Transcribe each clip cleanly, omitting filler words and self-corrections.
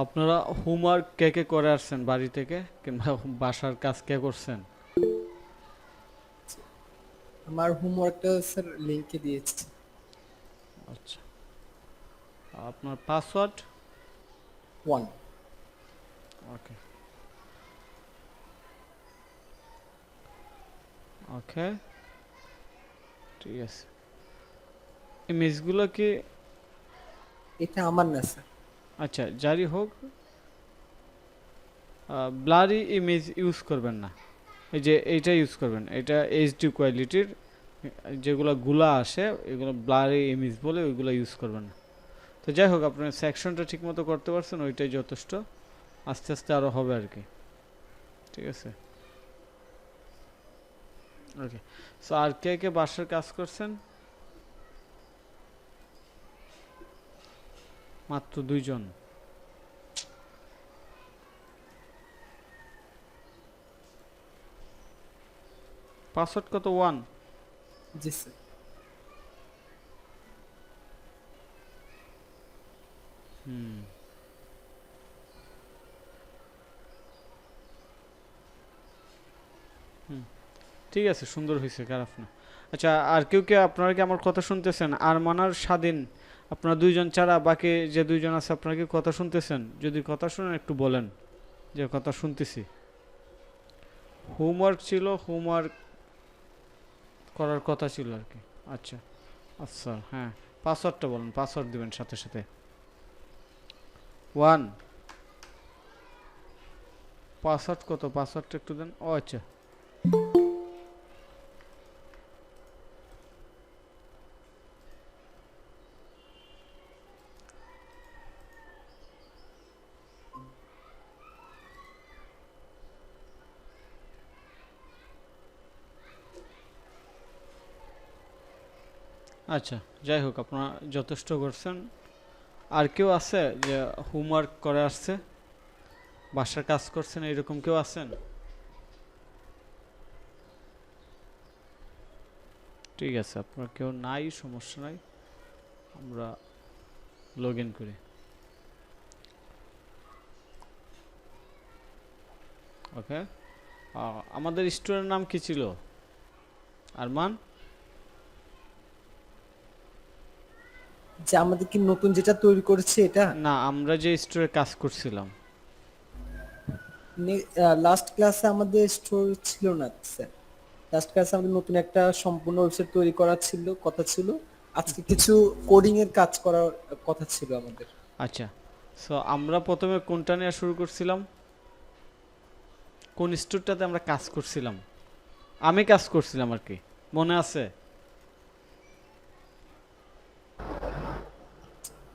আপনারা হোমওয়ার্ক কে কে করে আসছেন বাড়ি থেকে কিংবা বাসার কাজ কে করছেন? আমার হোমওয়ার্কটা স্যার লিংকে দিয়েছি। আচ্ছা, আপনার পাসওয়ার্ড? 1। ওকে, ওকে, ঠিক আছে। ইমেজগুলো কি? এটা আমার না স্যার। আচ্ছা, যারই হোক, ব্লারি ইমেজ ইউজ করবেন না। এই যে এইটা ইউজ করবেন, এটা এইচডি কোয়ালিটির যেগুলো গুলা আসে এগুলো ব্লারি ইমেজ বলে, ওইগুলো ইউজ করবেন না। তো যাই হোক, আপনার সেকশনটা ঠিকমতো করতে পারছেন, ওইটাই যথেষ্ট। আস্তে আস্তে আরও হবে আর কি, ঠিক আছে। ওকে, সো আর কে কে বাসার কাজ করছেন? মাত্র 2 জন। পাসওয়ার্ড কত? 1? জি স্যার। হুম, হুম, ঠিক আছে, সুন্দর হয়েছে, খারাপ না। আচ্ছা, আর কেউ কে আপনারা কি আমার কথা শুনতেছেন? আর মানার স্বাধীন, আপনারা 2 জন ছাড়া বাকি যে 2 জন আছে আপনারা কি কথা শুনতেছেন? যদি কথা শুনেন একটু বলেন যে কথা শুনতেছি। হোমওয়ার্ক ছিল, হোমওয়ার্ক করার কথা ছিল আর কি। আচ্ছা, আচ্ছা, হ্যাঁ, পাসওয়ার্ডটা বলেন, পাসওয়ার্ড দিবেন সাথে সাথে। 1। পাসওয়ার্ড কত? পাসওয়ার্ডটা একটু দেন। ও আচ্ছা, আচ্ছা, যাই হোক, আপনারা যথেষ্ট করছেন। আর কেউ আছে যে হোমওয়ার্ক করে আসছে, বাসার কাজ করছেন, এরকম কেউ আছেন? ঠিক আছে, আপনার কেউ নাই, সমস্যা নাই, আমরা লগ ইন করি। ওকে, আমাদের স্টোরের নাম কি ছিল? আরমান? যে আমাদের কি নতুন যেটা তৈরি করেছে এটা? না, আমরা যে স্টোরে কাজ করছিলাম। লাস্ট ক্লাসে আমাদের স্টোর ছিল না স্যার। লাস্ট ক্লাসে আমাদের নতুন একটা সম্পূর্ণ ওয়েবসাইট তৈরি করা ছিল, কথা ছিল। আজকে কিছু কোডিং এর কাজ করার কথা ছিল আমাদের। আচ্ছা, সো আমরা প্রথমে কোনটা নিয়ে শুরু করছিলাম? কোন স্টোরটাতে আমরা কাজ করছিলাম? আমি কাজ করছিলাম আর কি, মনে আছে?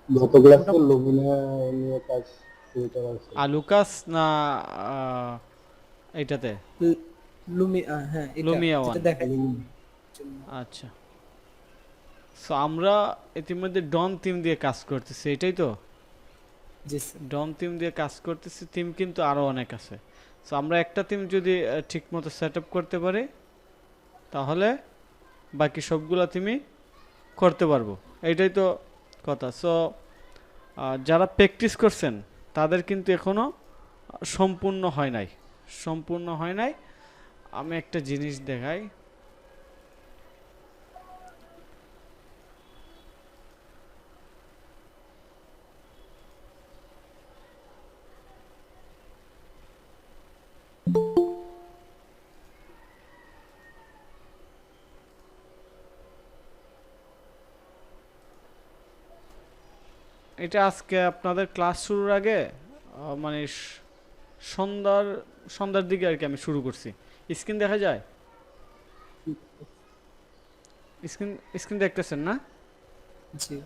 গত ক্লাসে মোটামুটি লুমিনা নিয়ে কাজ শুরু করা হয়েছিল। আলুকাস না আহ, এইটাতে? লুমি, হ্যাঁ এটা লুমিয়া যেটা ওয়ান। দেখাই জন্য। আচ্ছা, সো আমরা ইতিমধ্যে ডন থিম দিয়ে কাজ করতেছি, এটাই তো? জি স্যার। ডন থিম দিয়ে কাজ করতেছি, থিম কিন্তু আরও অনেক আছে। সো আমরা একটা থিম যদি ঠিকমতো সেট আপ করতে পারি, তাহলে বাকি সবগুলো থিমই করতে পারবো, এইটাই তো কথা। সো যারা প্র্যাকটিস করছেন তাদের কিন্তু এখনও সম্পূর্ণ হয় নাই, সম্পূর্ণ হয় নাই। আমি একটা জিনিস দেখাই। এটা আজকে আপনাদের ক্লাস শুরুর আগে, মানে সন্ধ্যার সন্ধ্যার দিকে আর কি আমি শুরু করছি। স্ক্রিন দেখা যায়? স্ক্রিন স্ক্রিন দেখতেছেন না? জি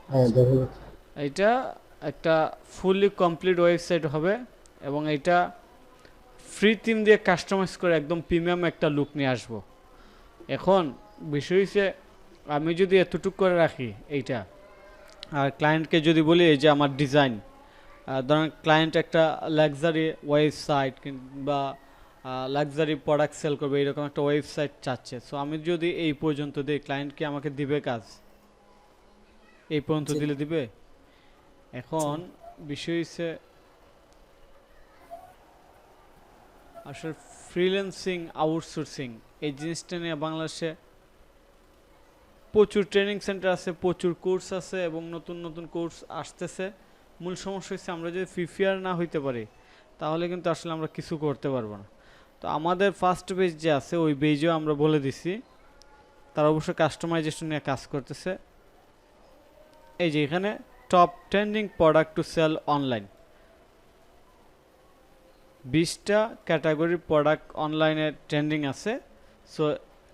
হ্যাঁ, দেখা যাচ্ছে। এইটা একটা ফুললি কমপ্লিট ওয়েবসাইট হবে, এবং এটা ফ্রি থিম দিয়ে কাস্টমাইজ করে একদম প্রিমিয়াম একটা লুক নিয়ে আসবো। এখন বিষয় হচ্ছে, আমি যদি এতটুকু করে রাখি এইটা, আর ক্লায়েন্টকে যদি বলি এই যে আমার ডিজাইন, ধরেন ক্লায়েন্ট একটা লাক্সারি ওয়েবসাইট কিংবা লাক্সারি প্রোডাক্ট সেল করবে, এরকম একটা ওয়েবসাইট চাচ্ছে। সো আমি যদি এই পর্যন্ত দিই, ক্লায়েন্ট কি আমাকে দিবে কাজ? এই পর্যন্ত জি দিলে দিবে? জি এখন বিষয় হচ্ছে আসলে ফ্রিল্যান্সিং আউটসোর্সিং এই জিনিসটা নিয়ে বাংলাদেশে প্রচুর ট্রেনিং সেন্টার আছে, প্রচুর কোর্স আছে এবং নতুন নতুন কোর্স আসতেছে। মূল সমস্যা হচ্ছে আমরা যদি প্রিপেয়ার না হইতে পারি তাহলে কিন্তু আসলে আমরা কিছু করতে পারবো না। তো আমাদের ফার্স্ট পেজ যে আছে ওই পেজেও আমরা বলে দিছি, তারা অবশ্য কাস্টমাইজেশন নিয়ে কাজ করতেছে। এই যে এখানে top trending product to sell online, 20টা ক্যাটাগরির প্রোডাক্ট অনলাইনে ট্রেন্ডিং আছে। সো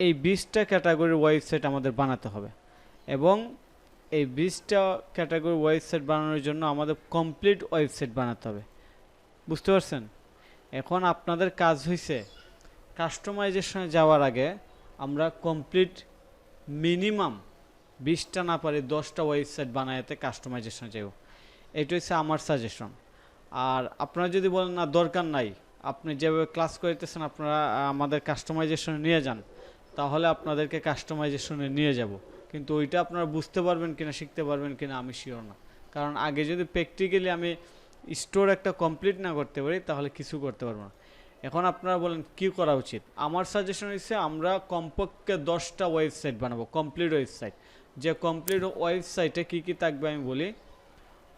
এই 20টা ক্যাটাগরির ওয়েবসাইট আমাদের বানাতে হবে এবং এই 20টা ক্যাটাগরি ওয়েবসাইট বানানোর জন্য আমাদের কমপ্লিট ওয়েবসাইট বানাতে হবে। বুঝতে পারছেন? এখন আপনাদের কাজ হইছে কাস্টমাইজেশনে যাওয়ার আগে আমরা কমপ্লিট মিনিমাম 20টা না পারি 10টা ওয়েবসাইট বানাইতে কাস্টমাইজেশনে যাইব। এটা হচ্ছে আমার সাজেশন। আর আপনারা যদি বলেন না দরকার নাই, আপনি যেভাবে ক্লাস করিতেছেন আপনারা আমাদের কাস্টমাইজেশনে নিয়ে যান, তাহলে আপনাদেরকে কাস্টমাইজেশনে নিয়ে যাব। কিন্তু ওইটা আপনারা বুঝতে পারবেন কিনা, শিখতে পারবেন কিনা আমি শিওর না। কারণ আগে যদি প্র্যাকটিক্যালি আমি স্টোর একটা কমপ্লিট না করতে পারি তাহলে কিছু করতে পারবো না। এখন আপনারা বলেন কি করা উচিত? আমার সাজেশন হচ্ছে আমরা কমপক্ষে 10টা ওয়েবসাইট বানাবো, কমপ্লিট ওয়েবসাইট। যে কমপ্লিট ওয়েবসাইটে কী কী থাকবে আমি বলি।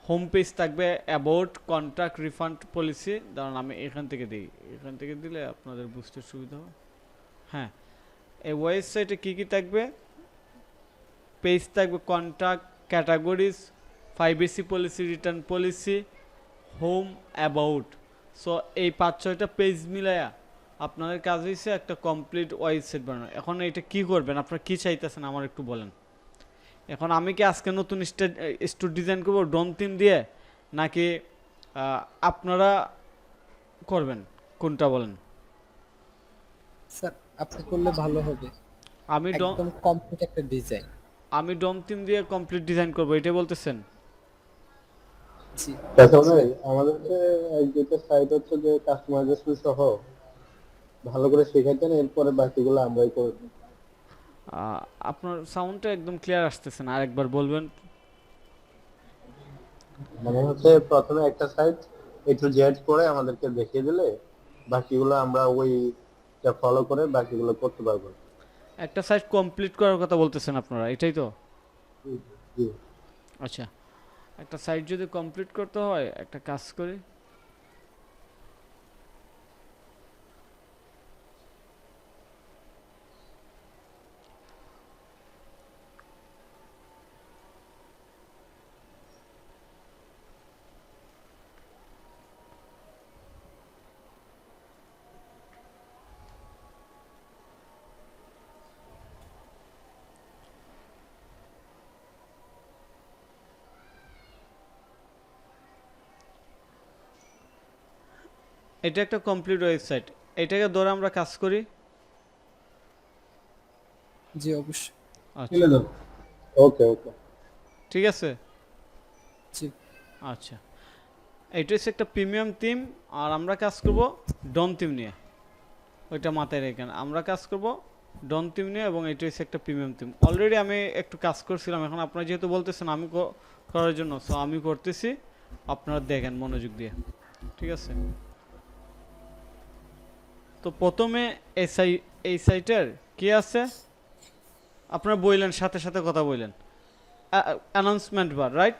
হোম পেজ থাকবে, অ্যাবাউট, কন্ট্রাক্ট, রিফান্ড পলিসি। ধরুন আমি এখান থেকে দিই, এখান থেকে দিলে আপনাদের বুঝতে সুবিধা হবে। হ্যাঁ, এই ওয়েবসাইটে কী কী থাকবে? পেজ থাকবে, contract, categories, 5AC policy, return policy, home, about. So এই 5-6টা পেজ মিলায়া আপনাদের কাজ হয়েছে একটা কমপ্লিট ওয়েবসাইট বানানো। এখন এটা কি করবেন, আপনারা কি চাইতেছেন আমার একটু বলেন। এখন আমি কি আজকে নতুন স্টোর ডিজাইন করবো ডন থিম দিয়ে, নাকি আপনারা করবেন? কোনটা বলেন? স্যার আপনি করলে ভালো হবে, আমি একদম কমপ্লিট একটা ডিজাইন। আমি ডন থিম দিয়ে কমপ্লিট ডিজাইন করবো, এটা বলতেছেন? জি তাহলে আমাদেরকে এক দুটো সাইট হচ্ছে যে কাস্টমাইজেশন সহ ভালো করে শেখাতেন, এরপরে বাকিগুলো আমরাই করে দেব। আপনার সাউন্ডটা একদম ক্লিয়ার আসতেছে না, আরেকবার বলবেন? মানে হচ্ছে প্রথমে একটা সাইট একটু জেড করে আমাদেরকে দেখিয়ে দিলে বাকিগুলো আমরা ওইটা ফলো করে বাকিগুলো করতে পারবো। একটা সাইট কমপ্লিট করার কথা বলতেছেন আপনারা, এটাই তো? জি। আচ্ছা, একটা সাইট যদি কমপ্লিট করতে হয় একটা কাজ করি। এটা একটা কমপ্লিট ওয়েবসাইট, এটাকে ধরে আমরা কাজ করি। জি অবশ্যই। আচ্ছা, ওকে ওকে ঠিক আছে। জি আচ্ছা, এটা হচ্ছে একটা প্রিমিয়াম থিম, আর আমরা কাজ করব ডন থিম নিয়ে। ওইটা মাথায় রেখেন, আমরা কাজ করব ডন থিম নিয়ে, এবং এটা হচ্ছে একটা প্রিমিয়াম থিম। অলরেডি আমি একটু কাজ করছিলাম, এখন আপনারা যেহেতু বলতেছেন আমি করার জন্য, সো আমি করতেছি, আপনারা দেখেন মনোযোগ দিয়ে, ঠিক আছে? তো প্রথমে এই সাইটের কি আছে আপনারা বললেন, সাথে সাথে কথা বললেন, অ্যানাউন্সমেন্ট বার, রাইট?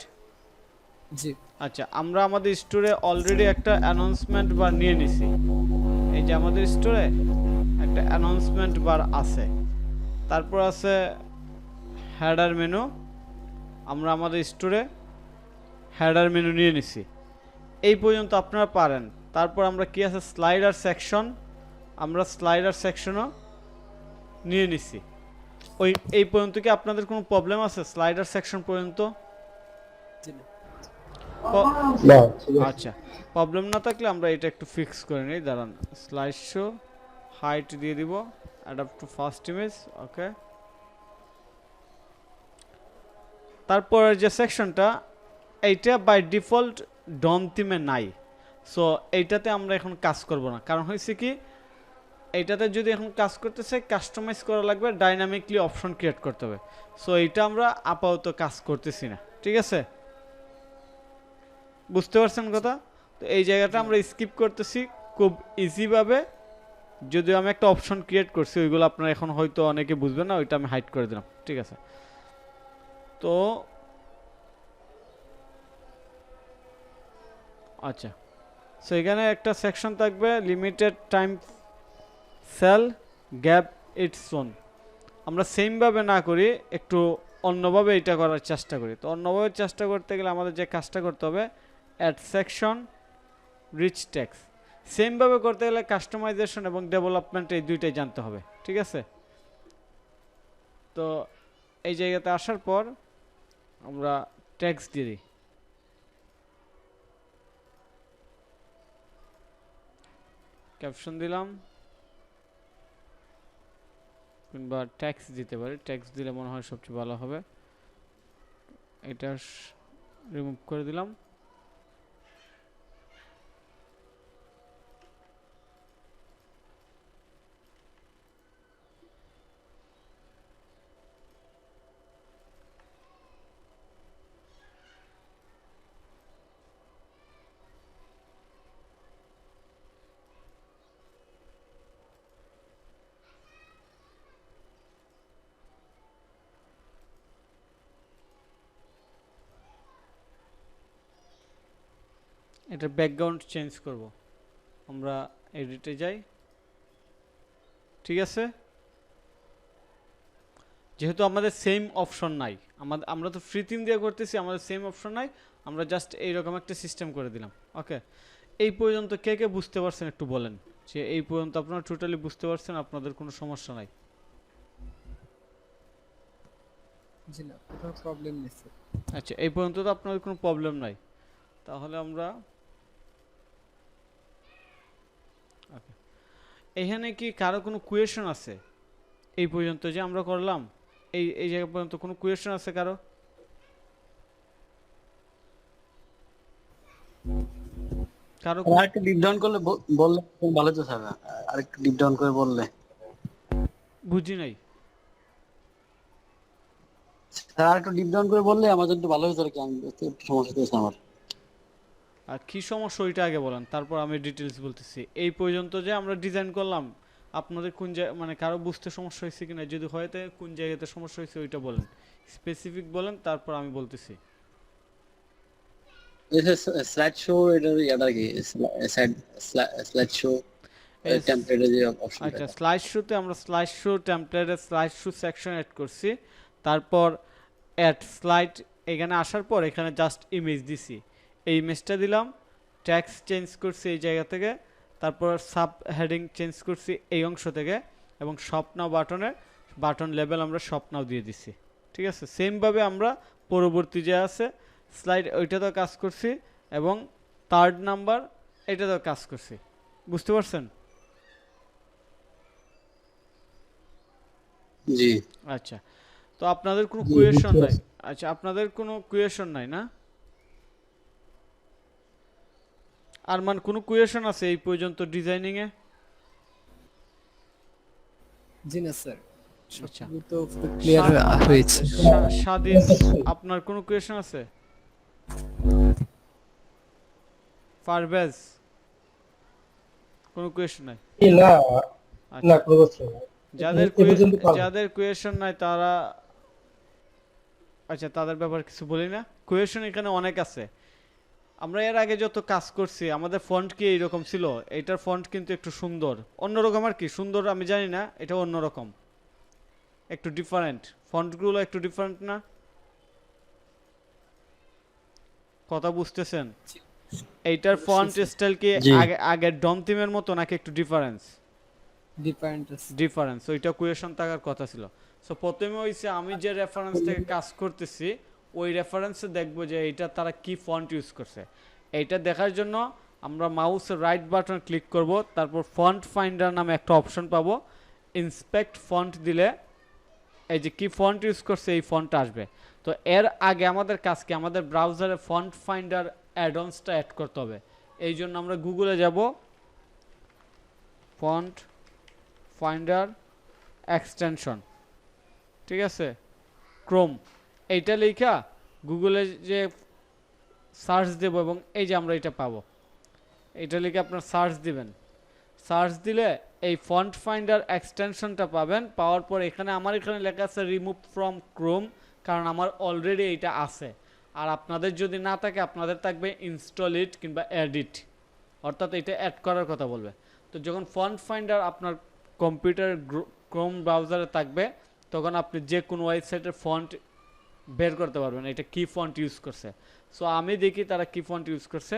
জি আচ্ছা, আমরা আমাদের স্টোরে অলরেডি একটা অ্যানাউন্সমেন্ট বার নিয়ে নিছি। এই যে আমাদের স্টোরে একটা অ্যানাউন্সমেন্ট বার আছে, তারপর আছে হেডার মেনু। আমরা আমাদের স্টোরে হেডার মেনু নিয়ে নিছি, এই পর্যন্ত আপনারা পারেন। তারপর আমরা কি আছে, স্লাইডার সেকশন, আমরা স্লাইডার সেকশনও নিয়ে নিছি। এই পর্যন্ত কি আপনাদের কোনো প্রবলেম আছে স্লাইডার সেকশন পর্যন্ত? জি না। না ঠিক আছে। আচ্ছা, প্রবলেম না থাকলে আমরা এটা একটু ফিক্স করে নিই, দাঁড়ান। স্লাইড শো হাইট দিয়ে দিব, অ্যাডাপ্ট টু ফার্স্ট ইমেজ, ওকে। তারপরের যে সেকশনটা, এইটা বাই ডিফল্ট ডন থিমে নাই, সো এইটাতে আমরা এখন কাজ করব না। কারণ হয়েছে কি, এইটাতে যদি এখন কাজ করতে চাই কাস্টমাইজ করা লাগবে, ডাইনামিকলি অপশন ক্রিয়েট করতে হবে। সো এইটা আমরা আপাতত কাজ করতেছি না, ঠিক আছে? বুঝতে পারছেন কথা? তো এই জায়গাটা আমরা স্কিপ করতেছি খুব ইজিভাবে, যদিও আমি একটা অপশন ক্রিয়েট করছি, ওইগুলো আপনারা এখন হয়তো অনেকে বুঝবেন না, ওইটা আমি হাইড করে দিলাম। ঠিক আছে, তো আচ্ছা, সো এখানে একটা সেকশন থাকবে limited time sale gap it's own. আমরা সেমভাবে না করি, একটু অন্যভাবে এটা করার চেষ্টা করি। তো অন্যভাবে চেষ্টা করতে গেলে আমাদের যে কাজটা করতে হবে, অ্যাড সেকশন রিচ টেক্সট। সেমভাবে করতে গেলে কাস্টমাইজেশন এবং ডেভেলপমেন্ট এই দুইটাই জানতে হবে। ঠিক আছে, তো এই জায়গাতে আসার পর আমরা টেক্সট দিয়ে দিই। ক্যাপশন দিলাম কিংবা ট্যাক্স দিতে পারি, ট্যাক্স দিলে মনে হয় সবচেয়ে ভালো হবে। এটা রিমুভ করে দিলাম। এটা ব্যাকগ্রাউন্ড চেঞ্জ করব, আমরা এডিটে যাই। ঠিক আছে, যেহেতু আমাদের সেম অপশন নাই, আমরা তো ফ্রি থিম দিয়ে করতেছি, আমাদের সেম অপশন নাই, আমরা জাস্ট এইরকম একটা সিস্টেম করে দিলাম। ওকে, এই পর্যন্ত কে কে বুঝতে পারছেন একটু বলেন, যে এই পর্যন্ত আপনারা টোটালি বুঝতে পারছেন, আপনাদের কোনো সমস্যা নাই? জি না, কোনো প্রবলেম নেই স্যার। আচ্ছা, এই পর্যন্ত তো আপনাদের কোনো প্রবলেম নাই, তাহলে আমরা ওকে, এখানে কি কারো কোনো কোয়েশন আছে এই পর্যন্ত যে আমরা করলাম, এই এই জায়গা পর্যন্ত কোনো কোয়েশন আছে কারো? কারো আরেকটু ডিপ ডাউন করলে বললে খুব ভালো তো স্যার, আরেকটু ডিপ ডাউন করে বললে। বুঝি নাই। স্যার আরেকটু ডিপ ডাউন করে বললে আমার জন্য একটু ভালো হতো আর কি, আমি একটু সমস্যা হচ্ছে আমার। আর কি সমস্যা ওইটা আগে বলেন, তারপর আমি ডিটেলস বলতেছি। এই পর্যন্ত যে আমরা ডিজাইন করলাম, আপনাদের কোন মানে কারো বুঝতে সমস্যা হয়েছে কিনা, যদি হয় তো কোন জায়গাতে সমস্যা হয়েছে ওইটা বলেন, স্পেসিফিক বলেন, তারপর আমি বলতেছি। স্লাইড শো এটা ইয়াটা কি, স্লাইড শো টেমপ্লেটে যে অপশনটা। আচ্ছা, স্লাইড শোতে আমরা স্লাইড শো টেমপ্লেটে স্লাইড শো সেকশন অ্যাড করছি, তারপর অ্যাড স্লাইড, এখানে আসার পর এখানে জাস্ট ইমেজ দিছি, এই ইমেজটা দিলাম, ট্যাক্স চেঞ্জ করছি এই জায়গা থেকে, তারপর সাব হেডিং চেঞ্জ করছি এই অংশ থেকে, এবং শপ নাও বাটন লেভেল আমরা শপ নাও দিয়ে দিছি। ঠিক আছে, সেমভাবে আমরা পরবর্তী যে আছে স্লাইড ওইটাতেও কাজ করছি, এবং থার্ড নাম্বার এটাতেও কাজ করছি। বুঝতে পারছেন? জি আচ্ছা, তো আপনাদের কোনো কোয়েশন নাই? আচ্ছা, আপনাদের কোনো কোয়েশন নাই না? আর মানে কোনো কোয়েশন আছে এই পর্যন্ত ডিজাইনিং এ? জি না স্যার, আচ্ছা, সবকিছু তো ক্লিয়ার হয়েছে। স্বাধীন, আপনার কোনো কোয়েশন আছে? পারভেজ, কোনো কোয়েশন নাই? না আচ্ছা, না কোনো প্রশ্ন নাই। যাদের কোয়েশন নাই তারা, আচ্ছা তাদের ব্যাপারে কিছু বলি না। কোয়েশন এখানে অনেক আছে। আমরা এর আগে যত কাজ করছি আমাদের ফন্ট কি এইরকম ছিল, এইটার ফন্ট কিন্তু একটু সুন্দর, অন্যরকম। আর কি সুন্দর আমি জানি না, এটা অন্যরকম, একটু ডিফারেন্ট, ফন্টগুলো একটু ডিফারেন্ট না? কথা বুঝতেছেন? এইটার ফন্ট স্টাইল কি জি। আগের ডম থিমের মতো নাকি একটু ডিফারেন্ট আছে। ডিফারেন্স? ওইটা কোয়েশন থাকার কথা ছিল। সো প্রথমে হইছে আমি যে রেফারেন্স থেকে কাজ করতেছি ওই রেফারেন্সে দেখবো যে এইটা তারা কি ফন্ট ইউজ করছে। এইটা দেখার জন্য আমরা মাউসের রাইট বাটন ক্লিক করব, তারপর ফন্ট ফাইন্ডার নামে একটা অপশন পাবো, ইন্সপেক্ট ফন্ট দিলে এই যে কি ফন্ট ইউজ করছে এই ফন্ট আসবে। তো এর আগে আমাদের কাজ কি, আমাদের ব্রাউজারে ফন্ট ফাইন্ডার অ্যাডঅনসটা অ্যাড করতে হবে। এই জন্য আমরা গুগলে যাব, ফন্ট ফাইন্ডার এক্সটেনশন, ঠিক আছে, ক্রোম, এইটা লেখা গুগলে যে সার্চ দেব এবং এই যে আমরা এটা পাবো, এটা লিখে আপনার সার্চ দিবেন। সার্চ দিলে এই ফন্ট ফাইন্ডার এক্সটেনশনটা পাবেন। পাওয়ার পর এখানে আমার এখানে লেখা আছে রিমুভ ফ্রম ক্রোম, কারণ আমার অলরেডি এইটা আছে। আর আপনাদের যদি না থাকে, আপনাদের থাকবে ইনস্টল ইট কিংবা এডিট, অর্থাৎ এটা অ্যাড করার কথা বলবে। তো যখন ফন্ট ফাইন্ডার আপনার কম্পিউটার ক্রোম ব্রাউজারে থাকবে, তখন আপনি যে কোনো ওয়েবসাইটের ফন্ট বের করতে পারবেন এটা কি ফন্ট ইউজ করছে। সো আমি দেখি তারা কি ফন্ট ইউজ করছে।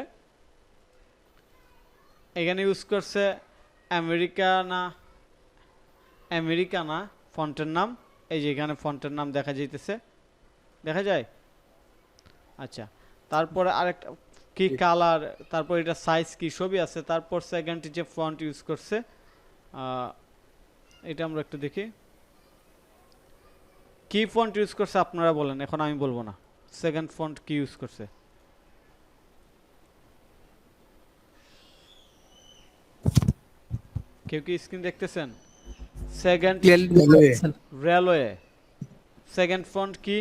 এখানে ইউজ করছে আমেরিকানা ফন্টের নাম। এই যে এখানে ফন্টের নাম দেখা যাইতেছে, দেখা যায়। আচ্ছা, তারপরে আরেকটা কি কালার, তারপর এটা সাইজ কি সবই আছে। তারপর সেকেন্ড যে ফন্ট ইউজ করছে এটা আমরা একটু দেখি কি ফন্ট ইউজ করছে, আপনারা বলেন, এখন আমি বলবো না। সেকেন্ড ফন্ট কি ইউজ করছে? কেউ কি স্ক্রিন দেখতেছেন? Second railway. সেকেন্ড ফন্ট কি?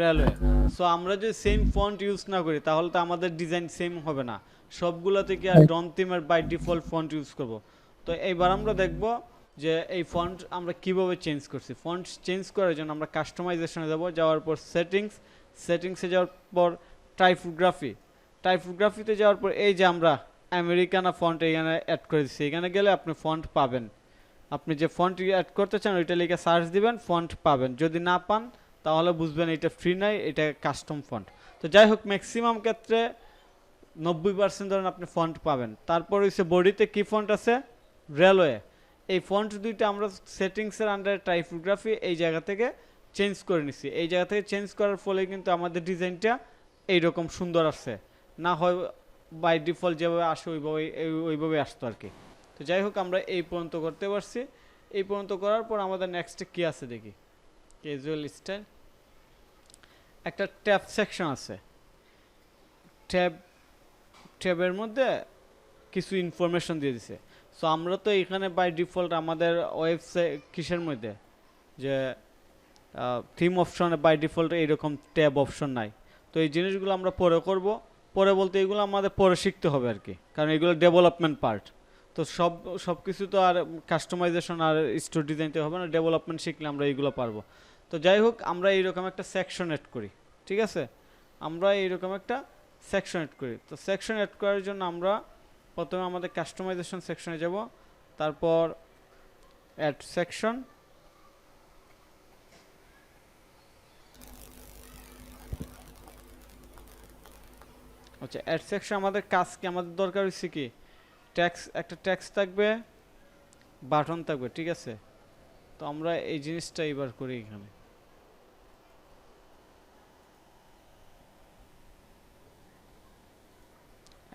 রেলওয়ে। সো আমরা যদি সেম ফন্ট ইউজ না করি তাহলে তো আমাদের ডিজাইন সেম হবে না। সবগুলো থেকে আর ডন থিমের বাই ডিফল্ট ফন্ট ইউজ করব। তো এইবার আমরা দেখব যে এই ফন্ট আমরা কিভাবে চেঞ্জ করছি। ফন্ট চেঞ্জ করার জন্য আমরা কাস্টমাইজেশনে যাব, যাওয়ার পর সেটিংসে যাওয়ার পর টাইপোগ্রাফিতে যাওয়ার পর এই যে আমরা আমেরিকানা ফন্ট এখানে অ্যাড করে দিচ্ছি। এখানে গেলে আপনি ফন্ট পাবেন। আপনি যে ফন্ট অ্যাড করতে চান ওইটা লিখে সার্চ দিবেন, ফন্ট পাবেন। যদি না পান তাহলে বুঝবেন এটা ফ্রি নাই, এটা কাস্টম ফন্ট। তো যাই হোক, ম্যাক্সিমাম ক্ষেত্রে 90% ধরেন আপনি ফন্ট পাবেন। তারপর হচ্ছে বডিতে কি ফন্ট আছে? রেলওয়ে। এই ফন্ট দুইটা আমরা সেটিংসের আন্ডারে টাইপোগ্রাফি এই জায়গা থেকে চেঞ্জ করে নিছি। এই জায়গা থেকে চেঞ্জ করার ফলে কিন্তু আমাদের ডিজাইনটা এইরকম সুন্দর আসছে। না হয় বাই ডিফল্ট যেভাবে আসে ওইভাবে আসতো আর কি। তো যাই হোক, আমরা এই পর্যন্ত করতে পারছি। এই পর্যন্ত করার পর আমাদের নেক্সটে কি আছে দেখি। ক্যাজুয়াল স্টাইল, একটা ট্যাব সেকশন আছে। ট্যাবের মধ্যে কিছু ইনফরমেশন দিয়ে দিছে। সো আমরা তো এখানে বাই ডিফল্ট আমাদের ওয়েবসাইট কিসের মধ্যে যে থিম অপশনে বাই ডিফল্ট এইরকম ট্যাব অপশন নাই। তো এই জিনিসগুলো আমরা পরে করব। পরে বলতে এগুলো আমাদের পরে শিখতে হবে আর কি, কারণ এগুলো ডেভেলপমেন্ট পার্ট। তো সব কিছু তো আর কাস্টমাইজেশন আর স্টোর ডিজাইনতে হবে না, ডেভেলপমেন্ট শিখলে আমরা এইগুলো পারবো। তো যাই হোক, আমরা এইরকম একটা সেকশন অ্যাড করি, ঠিক আছে? আমরা এইরকম একটা সেকশন অ্যাড করি। তো সেকশন অ্যাড করার জন্য আমরা প্রথমে আমাদের কাস্টমাইজেশন সেকশনে যাব, তারপর অ্যাড সেকশন, আচ্ছা অ্যাড সেকশন আমাদের কাজ কি, আমাদের দরকার হচ্ছে কি একটা ট্যাক্স থাকবে, বাটন থাকবে, ঠিক আছে? তো আমরা এই জিনিসটা এবার করি। এখানে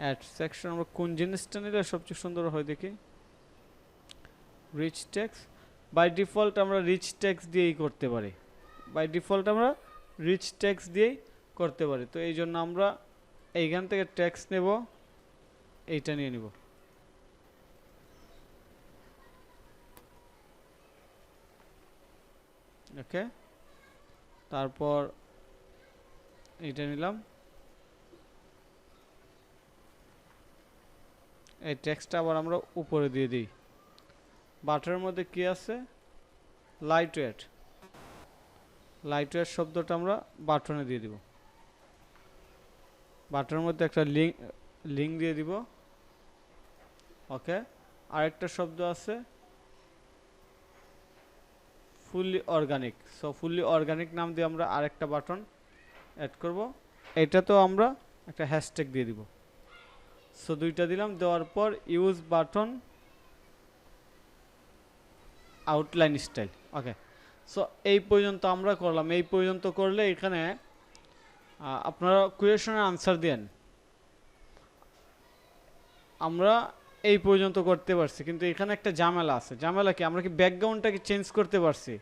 অ্যাড সেকশন আমরা কোন জিনিসটা নিলে সবচেয়ে সুন্দর হয় দেখি। রিচ টেক্সট, বাই ডিফল্ট আমরা রিচ টেক্সট দিয়েই করতে পারি। তো এই জন্য আমরা এইখান থেকে টেক্সট নেব, এইটা নিয়ে নিব। ওকে, তারপর এইটা নিলাম। এই টেক্সটটা আবার আমরা উপরে দিয়ে দিই। বাটনের মধ্যে কি আছে? লাইট ওয়েট শব্দটা আমরা বাটনে দিয়ে দিব। বাটনের মধ্যে একটা লিঙ্ক দিয়ে দিব। ওকে, আরেকটা শব্দ আছে fully organic. So fully organic নাম দিয়ে আমরা আরেকটা বাটন অ্যাড করব। এটা তো আমরা একটা হ্যাশট্যাগ দিয়ে দিব। সো দুইটা দিলাম, দেওয়ার পর ইউজ বাটন আউটলাইন স্টাইল। ওকে, সো এই পর্যন্ত আমরা করলাম। এই পর্যন্ত করলে এখানে আপনারা কোয়েশনের আনসার দেন। আমরা এই পর্যন্ত করতে পারছি, কিন্তু এখানে একটা ঝামেলা আছে। ঝামেলা কি? আমরা কি ব্যাকগ্রাউন্ডটাকে চেঞ্জ করতে পারছি?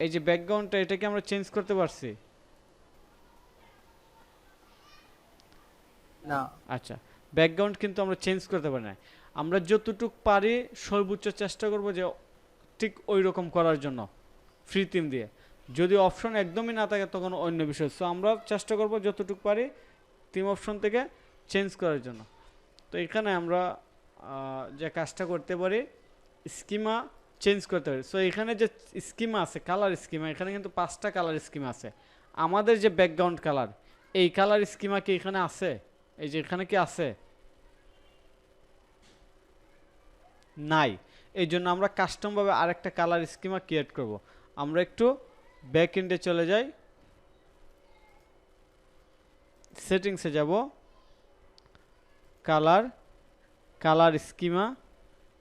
এই যে ব্যাকগ্রাউন্ডটা, এটা কি আমরা চেঞ্জ করতে পারছি? না। আচ্ছা, ব্যাকগ্রাউন্ড কিন্তু আমরা চেঞ্জ করতে পারি না। আমরা যতটুকু পারি সর্বোচ্চ চেষ্টা করব যে ঠিক ওই রকম করার জন্য ফ্রি থিম দিয়ে। যদি অপশন একদমই না থাকে তখন অন্য বিষয়। সো আমরা চেষ্টা করব যতটুকু পারি থিম অপশন থেকে চেঞ্জ করার জন্য। তো এখানে আমরা যে কাজটা করতে পারি স্কিমা চেঞ্জ করতে পারি। সো এখানে যে স্কিমা আছে কালার স্কিমা, এখানে কিন্তু 5টা কালার স্কিমা আছে। আমাদের যে ব্যাকগ্রাউন্ড কালার, এই কালার স্কিমা কি এখানে আছে? এই যে এখানে কি আছে? নাই। এই জন্য আমরা কাস্টমভাবে আরেকটা কালার স্কিমা ক্রিয়েট করব। আমরা একটু ব্যাক এন্ডে চলে যাই, সেটিংসে যাব, কালার স্কিমা,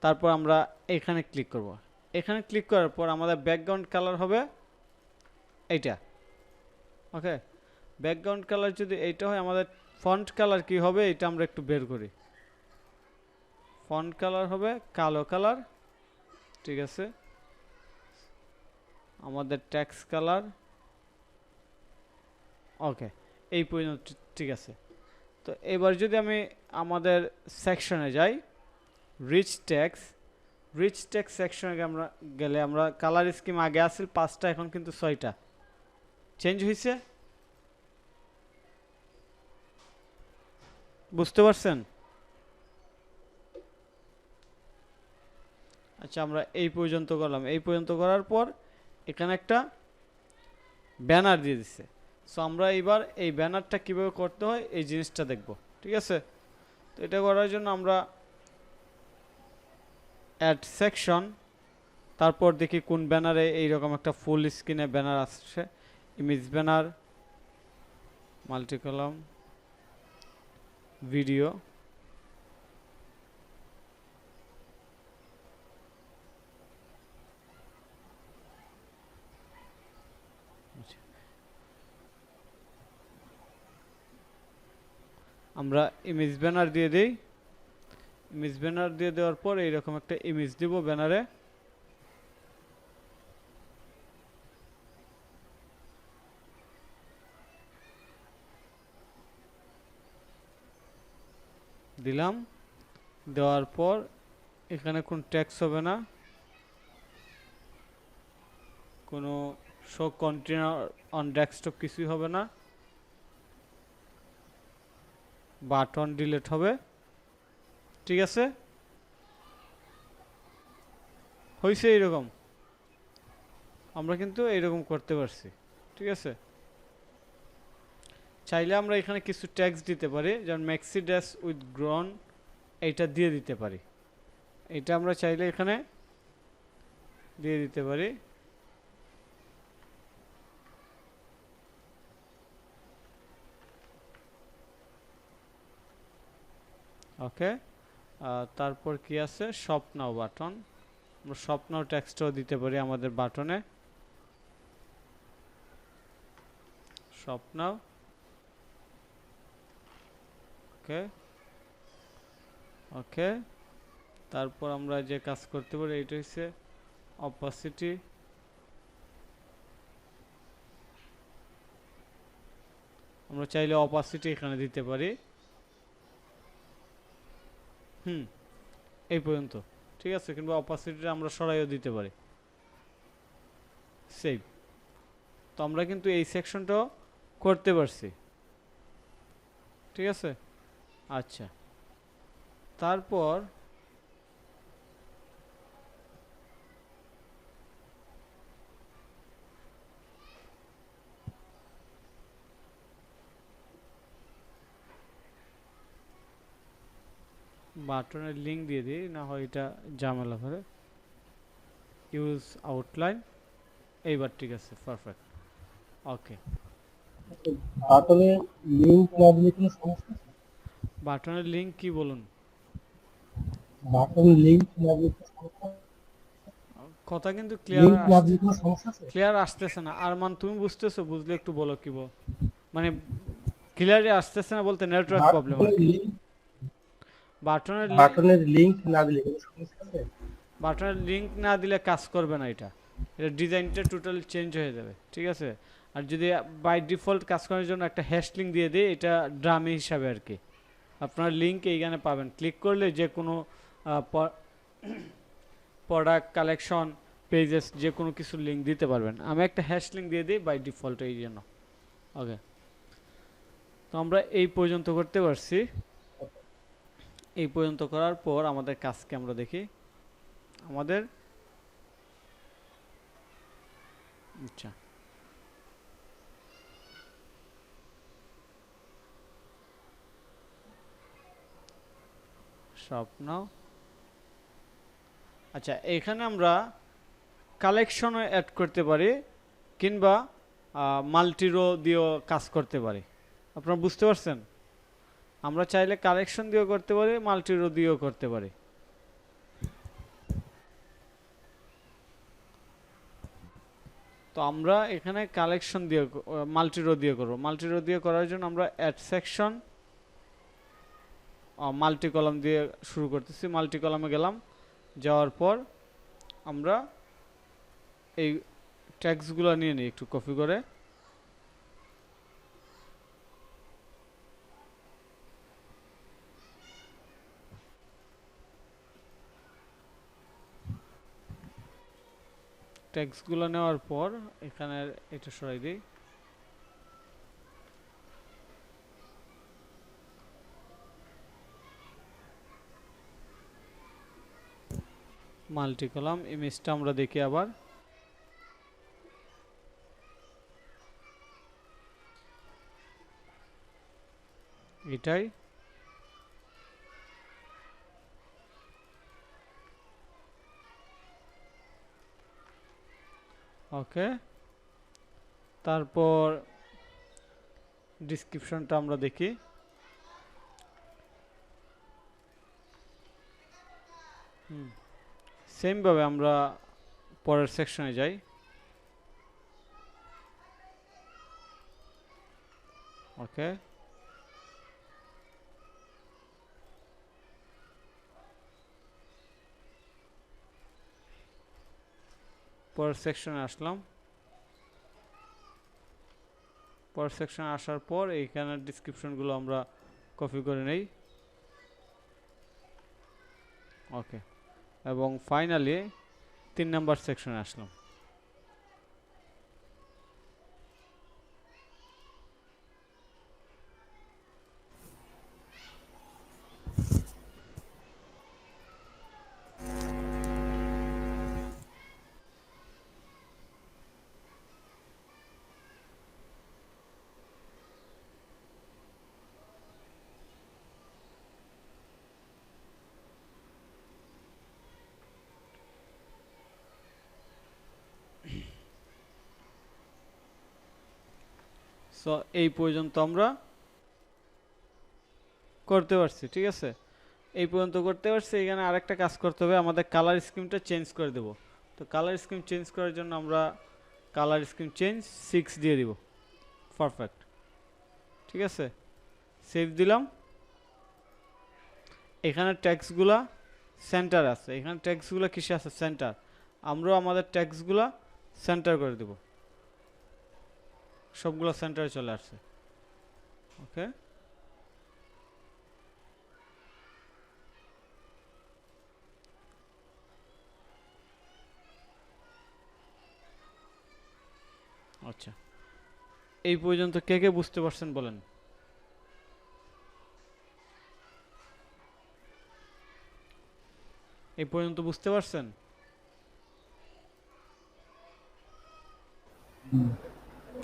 তারপর আমরা এখানে ক্লিক করব। এখানে ক্লিক করার পর আমাদের ব্যাকগ্রাউন্ড কালার হবে এইটা। ওকে, ব্যাকগ্রাউন্ড কালার যদি এইটা হয়, আমাদের ফন্ট কালার কি হবে এটা আমরা একটু বের করি। ফন্ট কালার হবে কালো কালার, ঠিক আছে। আমাদের টেক্সট কালার, ওকে, এই পর্যন্ত ঠিক আছে। তো এবার যদি আমি আমাদের সেকশনে যাই, রিচ টেক্সট সেকশনে আমরা গেলে আমরা কালার স্কিম আগে আসছিল 5টা, এখন কিন্তু 6টা চেঞ্জ হয়েছে। বুঝতে পারছেন? আচ্ছা, আমরা এই পর্যন্ত করলাম। এই পর্যন্ত করার পর এখানে একটা ব্যানার দিয়ে দিচ্ছে। সো আমরা এবার এই ব্যানারটা কিভাবে করতে হয় এই জিনিসটা দেখব, ঠিক আছে। তো এটা করার জন্য আমরা অ্যাড সেকশন, তারপর দেখি কোন ব্যানারে এইরকম একটা ফুল স্ক্রিনে ব্যানার আসছে। Image banner, multi column, video, আমরা ইমেজ ব্যানার দিয়ে দেই। ইমেজ ব্যানার দিয়ে দেওয়ার পর এইরকম একটা ইমেজ দিব ব্যানারে। দিলাম, দেওয়ার পর এখানে কোন ট্যাক্স হবে না, কোনো শো কন্টেনার অন ডেস্কটপ কিছুই হবে না, বাটন ডিলিট হবে, ঠিক আছে। হয়েছে এইরকম, আমরা কিন্তু এইরকম করতে পারছি, ঠিক আছে। চাইলে আমরা এখানে কিছু ট্যাক্স দিতে পারি, যেমন ম্যাক্সি ড্যাশ উইথ গ্রন, এইটা দিয়ে দিতে পারি। এটা আমরা চাইলে এখানে দিয়ে দিতে পারি। ওকে, তারপর কি আছে, শপ নাও বাটন, আমরা শপ নাও ট্যাক্সটাও দিতে পারি আমাদের বাটনে। শপ নাও, ওকে ওকে। তারপর আমরা যে কাজ করতে পারি এটা হচ্ছে অপাসিটি, আমরা চাইলে অপাসিটি এখানে দিতে পারি। এই পর্যন্ত ঠিক আছে, কিংবা অপাসিটিটা আমরা সরাইও দিতে পারি। সেভ। তো আমরা কিন্তু এই সেকশনটাও করতে পারছি, ঠিক আছে। আচ্ছা, তারপর বাটনের লিঙ্ক দিয়ে দিই, না হয় এটা ঝামেলা করে। ইউজ আউটলাইন, এইবার ঠিক আছে, পারফেক্ট, ওকে। বাটনের লিংক না দিলে কোনো সমস্যা আছে? বাটনের লিঙ্ক কি বলুন? বাটনের লিংক না দিলে কোনো সমস্যা আছে? কথা কিন্তু লিংক না দিলে কোনো সমস্যা আছে? ক্লিয়ার আসতেছে না। আর তুমি বুঝতেছো? বুঝলে একটু বলো কি মানে ক্লিয়ারলি আসতেছে না বলতে নেটওয়ার্ক প্রবলেম আর কি। বাটনের লিংক না দিলে কোনো সমস্যা আছে? বাটনের লিঙ্ক না দিলে কাজ করবে না, এটা ডিজাইনটা টোটালি চেঞ্জ হয়ে যাবে, ঠিক আছে। আর যদি বাই ডিফল্ট কাজ করার জন্য একটা হ্যাশ লিঙ্ক দিয়ে দিই, এটা ড্রামি হিসাবে আর কি। আপনার লিঙ্ক এইখানে পাবেন, ক্লিক করলে যে কোনো প্রোডাক্ট কালেকশন পেজেস যে কোনো কিছু লিঙ্ক দিতে পারবেন। আমি একটা হ্যাশ লিঙ্ক দিয়ে দিই বাই ডিফল্ট এই জন্য। ওকে, তো আমরা এই পর্যন্ত করতে পারছি। এই পর্যন্ত করার পর আমাদের কাজকে আমরা দেখি। আমাদের আচ্ছা, স্বপ্ন, আচ্ছা এখানে আমরা কালেকশনও অ্যাড করতে পারি কিংবা মাল্টিরো দিয়েও কাজ করতে পারি। আপনারা বুঝতে পারছেন? আমরা চাইলে কালেকশন দিয়েও করতে পারি, মাল্টিরো দিয়েও করতে পারি। তো আমরা এখানে কালেকশন দিয়ে মাল্টিরো দিয়ে করব। মাল্টিরো দিয়ে করার জন্য আমরা অ্যাড সেকশন মাল্টি কলাম দিয়ে শুরু করতেছি। মাল্টি কলামে গেলাম, যাওয়ার পর আমরা এই ট্যাক্সগুলো নিয়ে নিই একটু কপি করে। ট্যাক্সগুলো নেওয়ার পর এখানে এটা সরাই দিই। মাল্টি কলাম ইমেজটা আমরা দেখি আবার। এটাই ওকে। তারপর ডিসক্রিপশনটা আমরা দেখি। সেম ভাবে আমরা পরের সেকশনে যাই। ওকে, পরের সেকশনে আসলাম। পরের সেকশনে আসার পর এইখানে ডিসক্রিপশনগুলো আমরা কপি করে নেই। ওকে, এবং ফাইনালি 3 নাম্বার সেকশনে আসলাম। সো এই পর্যন্ত আমরা করতে পারছি, ঠিক আছে? এই পর্যন্ত করতে পারছি। এখানে আরেকটা কাজ করতে হবে, আমাদের কালার স্কিমটা চেঞ্জ করে দেব। তো কালার স্কিম চেঞ্জ করার জন্য আমরা কালার স্কিম চেঞ্জ 6 দিয়ে দিব। পারফেক্ট, ঠিক আছে, সেভ দিলাম। এখানে ট্যাক্সগুলা সেন্টার আছে, এখানে ট্যাক্সগুলো কিসে আছে? সেন্টার। আমরাও আমাদের ট্যাক্সগুলা সেন্টার করে দেব। সবগুলো সেন্টারে চলে আসছে। ওকে, আচ্ছা এই পর্যন্ত কে কে বুঝতে পারছেন বলেন? এই পর্যন্ত বুঝতে পারছেন?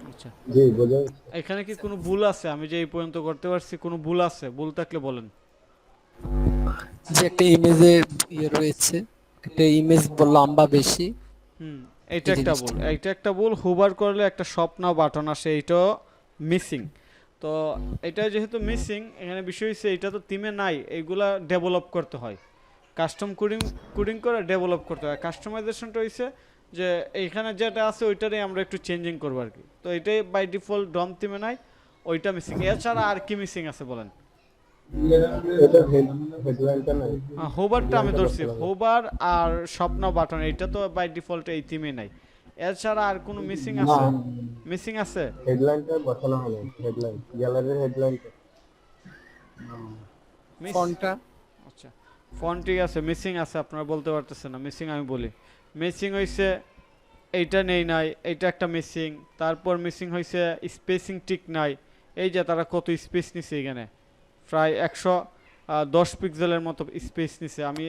আচ্ছা, জি বোঝা যাচ্ছে। এখানে কি কোনো ভুল আছে? আমি যে এই পর্যন্ত করতে পারছি কোনো ভুল আছে? ভুল থাকলে বলেন। যে একটা ইমেজে ইয়ে রয়েছে, একটা ইমেজ লম্বা বেশি। এটা এই একটা ভুল, জিনিসটা। এইটা একটা ভুল। হোভার করলে একটা স্বপ্ন বাটন আসে, এইটাও মিসিং। তো এটা যেহেতু মিসিং, এখানে বিষয় হচ্ছে এটা তো থিমে নাই, এইগুলা ডেভেলপ করতে হয়, কাস্টম কোডিং কোডিং করে ডেভেলপ করতে হয়। কাস্টমাইজেশনটা হইছে যে এইখানে যেটা আছে ওইটারই আমরা একটু চেঞ্জিং করবো আর কি। তো এটাই বাই ডিফল্ট ডম থিমে নাই, ওইটা মিসিং। এছাড়া আর কি মিসিং আছে বলেন? এটা হেডলাইনটা নাই। হোবারটা আমি ধরছি, হোবার আর স্বপ্ন বাটন, এইটা তো বাই ডিফল্ট এই থিমে নাই। এছাড়া আর কোনো মিসিং আছে? মিসিং আছে? হেডলাইনটা বসানো হবে, হেডলাইন গ্যালারির হেডলাইনটা। মিস, ফন্টটা আচ্ছা ফন্ট ঠিক আছে, মিসিং আছে আপনারা বলতে পারতেছেন না, মিসিং আমি বলি। মিসিং হয়েছে এইটা নেই নাই, এইটা একটা মিসিং, তারপর মিসিং হয়েছে স্পেসিং ঠিক নাই। এই যে তারা কত স্পেস নিছে এখানে, প্রায় 110 পিক্সেলের মতো স্পেস নিছে, আমি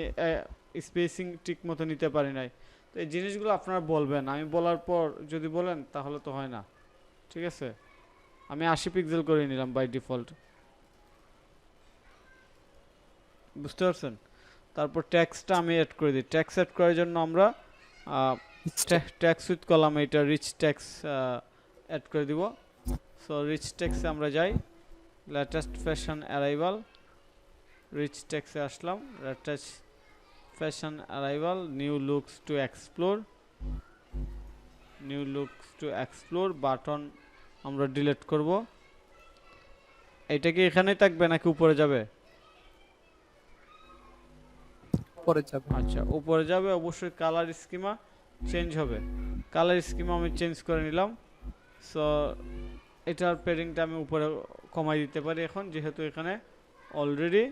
স্পেসিং ঠিক মতো নিতে পারি নাই। তো এই জিনিসগুলো আপনারা বলবেন, আমি বলার পর যদি বলেন তাহলে তো হয় না। ঠিক আছে, আমি 80 পিক্সেল করে নিলাম বাই ডিফল্ট, বুঝতে পারছেন। তারপর ট্যাক্সটা আমি অ্যাড করে দিই। ট্যাক্স অ্যাড করার জন্য আমরা ট্যাক্স উইথ কলাম, এটা রিচ ট্যাক্স অ্যাড করে দিব। সো রিচ ট্যাক্সে আমরা যাই, লেটেস্ট ফ্যাশন অ্যারাইভাল, রিচ ট্যাক্সে আসলাম, latest fashion arrival, new looks to explore, new looks to explore button আমরা ডিলিট করব। এটা কি এখানেই থাকবে নাকি উপরে যাবে? পরে যাবে। আচ্ছা, উপরে যাবে। অবশ্যই কালার স্কিমা চেঞ্জ হবে, কালার স্কিমা আমি চেঞ্জ করে নিলাম। সো এটার পেডিংটা আমি উপরে কমাই দিতে পারি এখন, যেহেতু এখানে অলরেডি,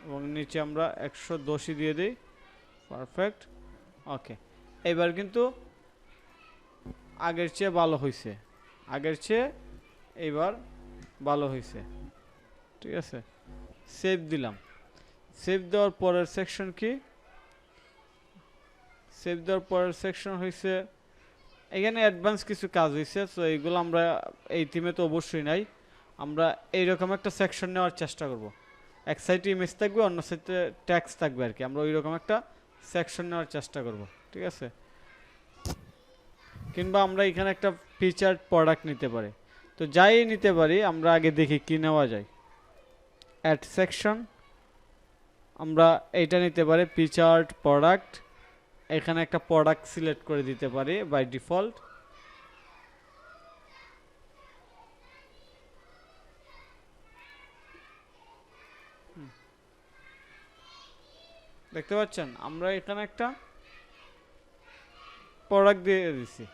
এবং নিচে আমরা 110ই দিয়ে দিই। পারফেক্ট, ওকে। এবার কিন্তু আগের চেয়ে ভালো হয়েছে, আগের চেয়ে এবার ভালো হয়েছে। ঠিক আছে, সেভ দিলাম। সেভ দেওয়ার পরের সেকশন কি? সেভ দেওয়ার পরের সেকশন হয়েছে, এখানে অ্যাডভান্স কিছু কাজ হয়েছে। সো এইগুলো আমরা এই থিমে তো অবশ্যই নাই, আমরা এইরকম একটা সেকশন নেওয়ার চেষ্টা করব। এক সাইডে ইমেজ থাকবে, অন্য সাইডে ট্যাক্স থাকবে আর কি, আমরা ওইরকম একটা সেকশন নেওয়ার চেষ্টা করব। ঠিক আছে, কিংবা আমরা এখানে একটা ফিচার্ড প্রোডাক্ট নিতে পারি। তো যাই নিতে পারি, আমরা আগে দেখি কি নেওয়া যায়। অ্যাড সেকশন, আমরা এইটা নিতে পারি ফিচার্ড প্রোডাক্ট। এখানে একটা প্রোডাক্ট সিলেক্ট করে দিতে পারি বাই ডিফল্ট। দেখতে পাচ্ছেন আমরা এখানে একটা প্রোডাক্ট দিয়ে দিছি।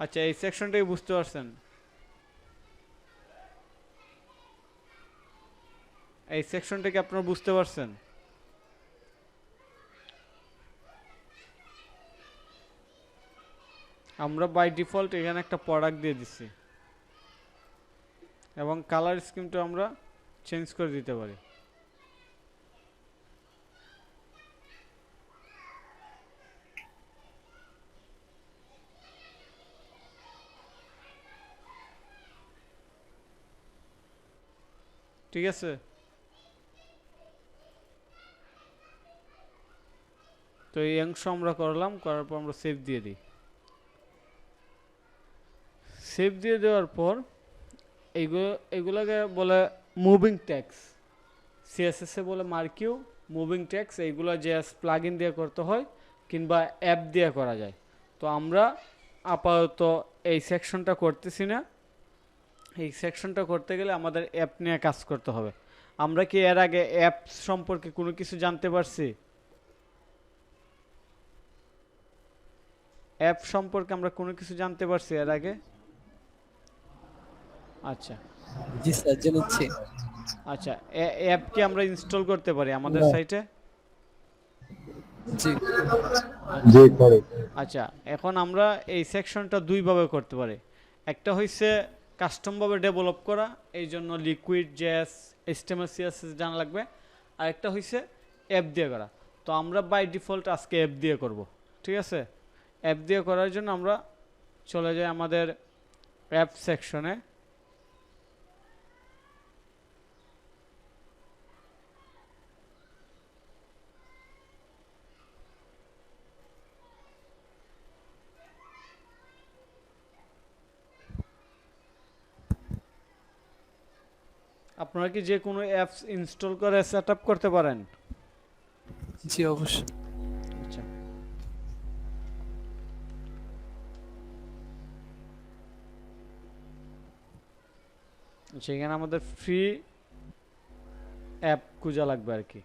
আচ্ছা, এই সেকশনটাই বুঝতে পারছেন? এই সেকশনটা কি আপনারা বুঝতে পারছেন? আমরা বাই ডিফল্ট এখানে একটা প্রোডাক্ট দিয়ে দিচ্ছি, এবং কালার স্কিমটা আমরা চেঞ্জ করে দিতে পারি। ঠিক আছে, তো এই অংশ আমরা করলাম, করার পর আমরা সেভ দিয়ে দিই। সেভ দিয়ে দেওয়ার পর এগুলোকে বলে মুভিং ট্যাক্স, সিএসএস এ বলে মার্কিউ মুভিং ট্যাক্স। এইগুলো যে প্লাগইন দিয়ে করতে হয় কিংবা অ্যাপ দিয়ে করা যায়। তো আমরা আপাতত এই সেকশনটা করতেছি না, এই সেকশনটা করতে গেলে আমাদের অ্যাপ নিয়ে কাজ করতে হবে। আমরা কি এর আগে অ্যাপ সম্পর্কে কোনো কিছু জানতে পারছি? অ্যাপ সম্পর্কে আমরা কোনো কিছু জানতে পারছি এর আগে? আচ্ছা জি স্যার, জেনেছি। আচ্ছা, অ্যাপ কি আমরা ইনস্টল করতে পারি আমাদের সাইটে? জি জি করে। আচ্ছা, এখন আমরা এই সেকশনটা দুইভাবে করতে পারি। একটা হইছে কাস্টমভাবে ডেভেলপ করা, এই জন্য লিকুইড জেএস এইচটিএমএল সিএসএস জানা লাগবে। আর একটা হইছে অ্যাপ দিয়ে করা। তো আমরা বাই ডিফল্ট আজকে অ্যাপ দিয়ে করব। ঠিক আছে, অ্যাপ দিয়ে করার জন্য আমরা চলে যাই আমাদের অ্যাপ সেকশনে। আপনারা কি যে কোনো অ্যাপস ইনস্টল করে সেট আপ করতে পারেন? জি অবশ্যই। আচ্ছা, সেখানে আমাদের ফ্রি অ্যাপ খুঁজা লাগবে আর কি।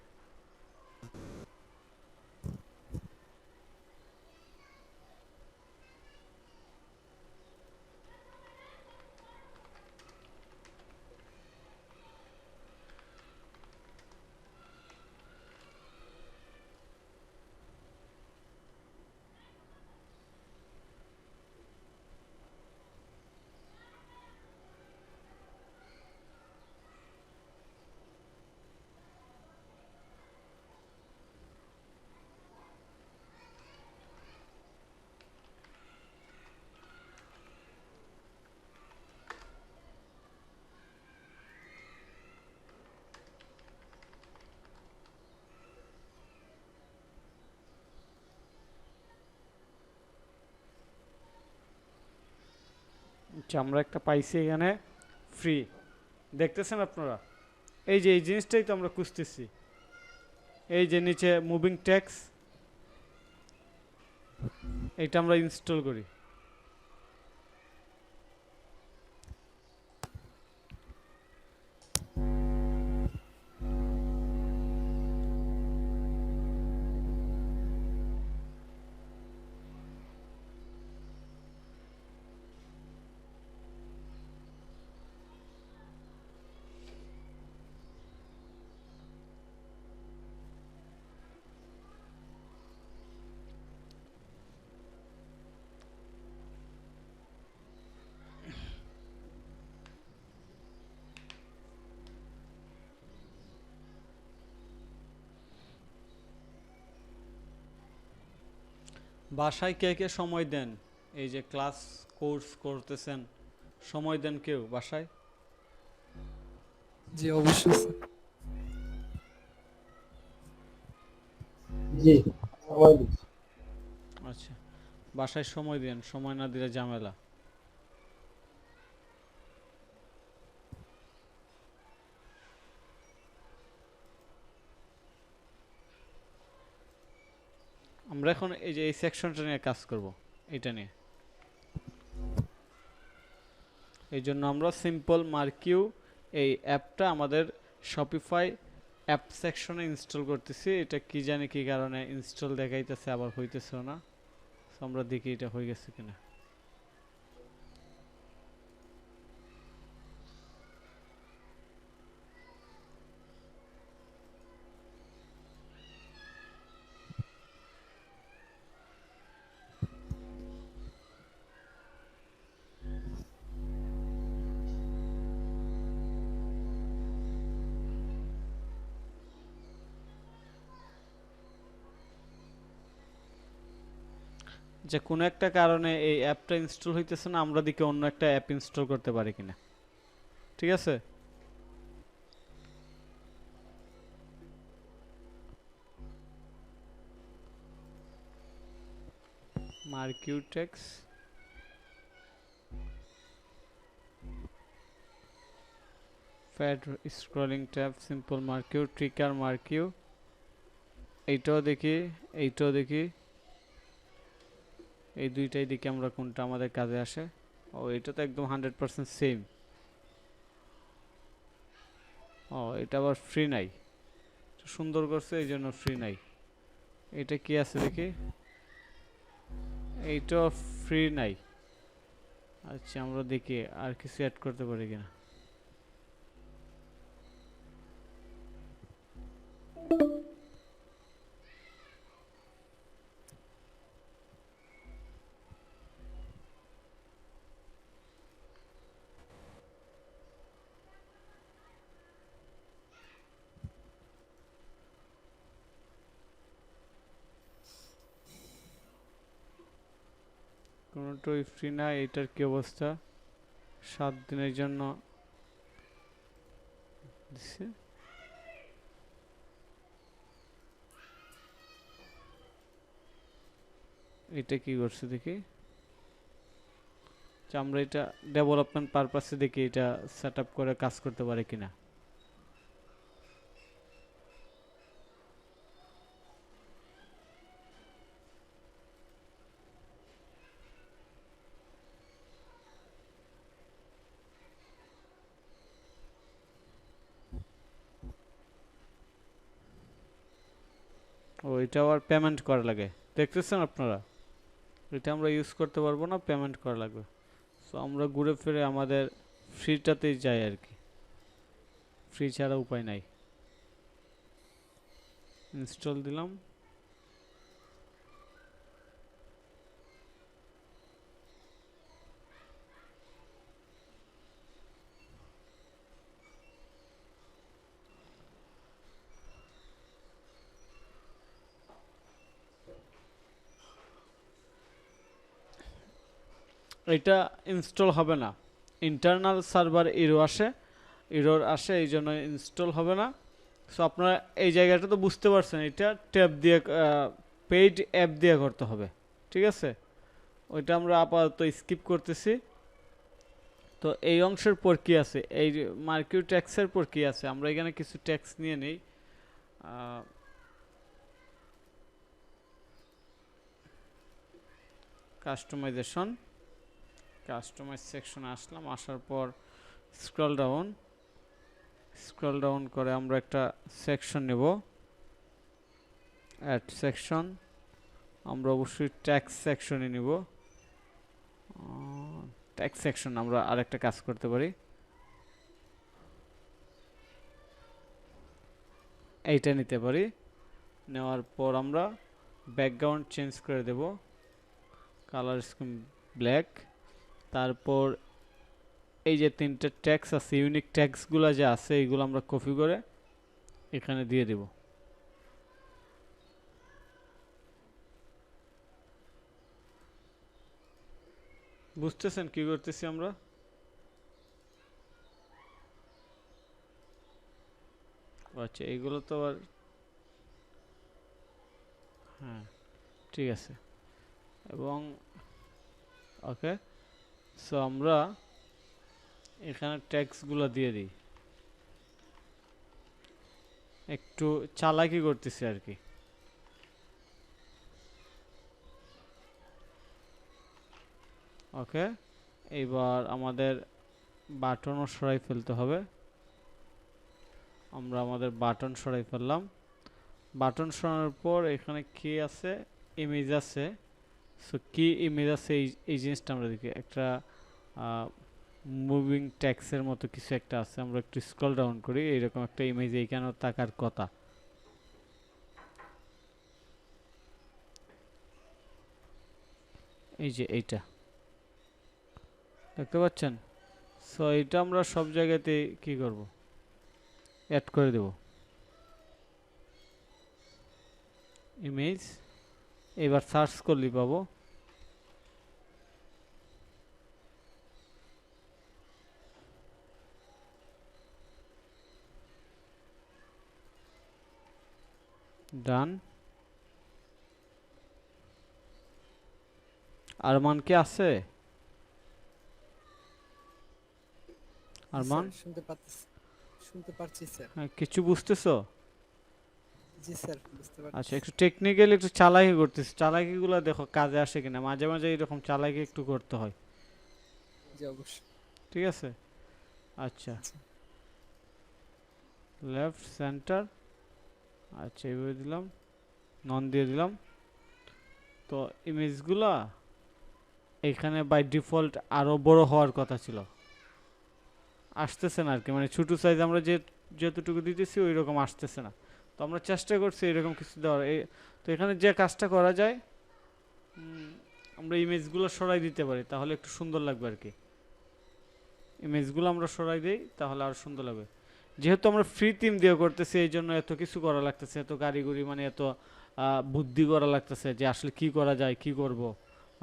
আচ্ছা, আমরা একটা পাইছি এখানে ফ্রি, দেখতেছেন আপনারা? এই যে এই জিনিসটাই তো আমরা খুঁজতেছি। এই যে নিচে মুভিং ট্যাক্স, এটা আমরা ইনস্টল করি। বাসায় কে কে সময় দেন? এই যে ক্লাস কোর্স করতেছেন, সময় দেন কেউ বাসায়? জি অবশ্যই স্যার। জি, সময় দিচ্ছি। আচ্ছা, বাসায় সময় দেন, সময় না দিলে ঝামেলা। আমরা এখন এই যে এই সেকশনটা নিয়ে কাজ করব, এটা নিয়ে। এই জন্য আমরা সিম্পল মার্কিউ এই অ্যাপটা আমাদের শপিফাই অ্যাপ সেকশনে ইনস্টল করতেছি। এটা কি জানি কি কারণে ইনস্টল দেখাইতেছে, আবার হইতেছে না। So আমরা দেখি এটা হয়ে গেছে কিনা। যে কোনো একটা কারণে এই অ্যাপটা ইনস্টল হইতেছে না, আমরা দিকে অন্য একটা অ্যাপ ইনস্টল করতে পারি কিনা। ঠিক আছে, মার্কিউটেক্স, ফ্যাট স্ক্রলিং ট্যাব, সিম্পল মার্কিউ, ট্রিকার মার্কিউ, এইটাও দেখি, এইটাও দেখি। এই দুইটাই দেখি আমরা কোনটা আমাদের কাজে আসে। ও, এটা তো একদম 100% সেম। ও, এটা আবার ফ্রি নাই, সুন্দর করছে এই জন্য ফ্রি নাই। এটা কি আছে দেখি, এইটাও ফ্রি নাই। আচ্ছা, আমরা দেখি আর কিছু অ্যাড করতে পারি কিনা। কোনোটাই ফ্রি না। এইটার কি অবস্থা? 7 দিনের জন্য দিচ্ছে। এটা কি করছে দেখি। আচ্ছা, আমরা এটা ডেভেলপমেন্ট পারপাসে দেখি এটা সেট আপ করে কাজ করতে পারে কিনা। ওইটা আবার পেমেন্ট করা লাগে, দেখতেছেন আপনারা? এটা আমরা ইউজ করতে পারবো না, পেমেন্ট করা লাগবে। সো আমরা ঘুরে ফিরে আমাদের ফ্রিটাতেই যাই আর কি, ফ্রি ছাড়া উপায় নাই। ইনস্টল দিলাম। এটা ইনস্টল হবে না, ইন্টারনাল সার্ভার এরর আসে, এই জন্য ইনস্টল হবে না। সো আপনারা এই জায়গাটা তো বুঝতে পারছেন, এটা ট্যাব দিয়ে পেইড অ্যাপ দিয়ে করতে হবে, ঠিক আছে? ওইটা আমরা আপাতত স্কিপ করতেছি। তো এই অংশের পর কি আছে, এই মার্কেট ট্যাক্সের পর কি আছে, আমরা এখানে কিছু ট্যাক্স নিয়ে নেই। কাস্টমাইজেশন, কাস্টমাইজ সেকশনে আসলাম, আসার পর স্ক্রল ডাউন করে আমরা একটা সেকশন নেব, অ্যাড সেকশন। আমরা অবশ্যই ট্যাক্স সেকশনে নিব। ট্যাক্স সেকশন আমরা আরেকটা কাজ করতে পারি, এইটা নিতে পারি। নেওয়ার পর আমরা ব্যাকগ্রাউন্ড চেঞ্জ করে দেব, কালার স্কিম ব্ল্যাক। তারপর এই যে তিনটে ট্যাক্স আছে, ইউনিক ট্যাক্সগুলো যে আছে, এইগুলো আমরা কপি করে এখানে দিয়ে দেব। বুঝতেছেন কি করতেছি আমরা? আচ্ছা, এইগুলো তো আর, হ্যাঁ ঠিক আছে। এবং ওকে, সো আমরা এখানে ট্যাক্সগুলো দিয়ে দিই, একটু চালাকি করতেছি আর কি। ওকে, এইবার আমাদের বাটনও সরাই ফেলতে হবে। আমরা আমাদের বাটন সরাই ফেললাম। বাটন সরানোর পর এখানে কি আছে, ইমেজ আছে। সো কি ইমেজ আছে, এই জিনিসটা আমরা দেখি, একটা মুভিং ট্যাক্সের মতো কিছু একটা আছে। আমরা একটু স্ক্রল ডাউন করি, এইরকম একটা ইমেজ এইখানেও থাকার কথা। এই যে এইটা দেখতে পাচ্ছেন? সো এটা আমরা সব জায়গাতে কি করব, অ্যাড করে দেব ইমেজ। এবার সার্চ করলেই পাবো। ডান। আরমান কি আছে? আরমান, শুনতে পারছি স্যার। হ্যাঁ, কিছু বুঝতেছো? জি স্যার, বুঝতে পারছি। আচ্ছা, একটু টেকনিক্যালি একটু চালাকি করতেছি, চালাকিগুলো দেখো কাজে আসে কিনা। মাঝে মাঝে এরকম চালাকি একটু করতে হয়, জি অবশ্যই। ঠিক আছে? আচ্ছা, লেফট সেন্টার, আচ্ছা এইভাবে দিলাম, নন দিয়ে দিলাম। তো ইমেজগুলা এখানে বাই ডিফল্ট আরো বড় হওয়ার কথা ছিল, আসতেছে না আর কি, মানে ছোট সাইজ আমরা যতটুকু দিতেছি ওই রকম আসতেছে না। তো আমরা চেষ্টা করছি এরকম কিছু দেওয়ার। তো এখানে যে কাজটা করা যায়, আমরা ইমেজগুলো সরাই দিতে পারি, তাহলে একটু সুন্দর লাগবে আর কি। ইমেজগুলো আমরা সরাই দিই, তাহলে আরো সুন্দর লাগবে। যেহেতু আমরা ফ্রি থিম দিয়ে করতেছি, এই জন্য এত কিছু করা লাগতেছে, এত কারিগরি, মানে এত বুদ্ধি করা লাগতেছে যে আসলে কি করা যায়, কি করব।